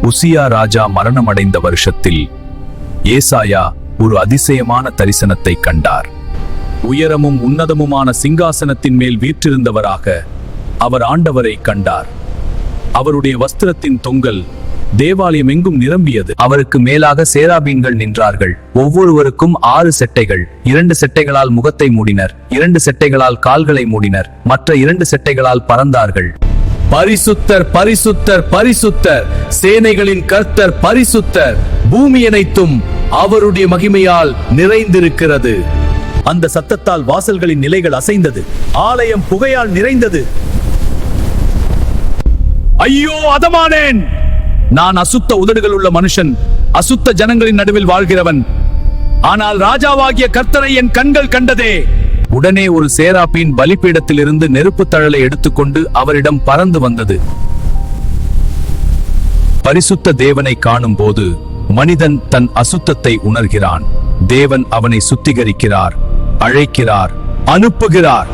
உசியா ராஜா மரணமடைந்த வருஷத்தில் ஏசாயா ஒரு அதிசயமான தரிசனத்தை கண்டார். உயரமும் உன்னதமுமான சிங்காசனத்தின் மேல் வீற்றிருந்தவராக அவர் ஆண்டவரை கண்டார். அவருடைய வஸ்திரத்தின் தொங்கல் தேவாலயம் எங்கும் நிரம்பியது. அவருக்கு மேலாக சேராபீன்கள் நின்றார்கள். ஒவ்வொருவருக்கும் 6 செட்டைகள். 2 செட்டைகளால் முகத்தை மூடினர், 2 செட்டைகளால் கால்களை மூடினர், மற்ற 2 செட்டைகளால் பறந்தார்கள். பரிசுத்தர், பரிசுத்தர், பரிசுத்தர், சேனைகளின் கர்த்தர் பரிசுத்தர், பூமி அனைத்தும் அவருடைய மகிமையால் நிறைந்திருக்கிறது. அந்த சத்தத்தால் வாசல்களின் நிலைகள் அசைந்தது. ஆலயம் புகையால் நிறைந்தது. ஐயோ, அதமானேன்! நான் அசுத்த உதடுகள் உள்ள மனுஷன், அசுத்த ஜனங்களின் நடுவில் வாழ்கிறவன். ஆனால் ராஜாவாகிய கர்த்தரை என் கண்கள் கண்டதே. உடனே ஒரு சேராபீன் பலிபீடத்திலிருந்து நெருப்பு தழலை எடுத்துக்கொண்டு அவரிடம் பறந்து வந்தது. பரிசுத்த தேவனை காணும் போது மனிதன் தன் அசுத்தத்தை உணர்கிறான். தேவன் அவனை சுத்திகரிக்கிறார், அழைக்கிறார், அனுப்புகிறார்.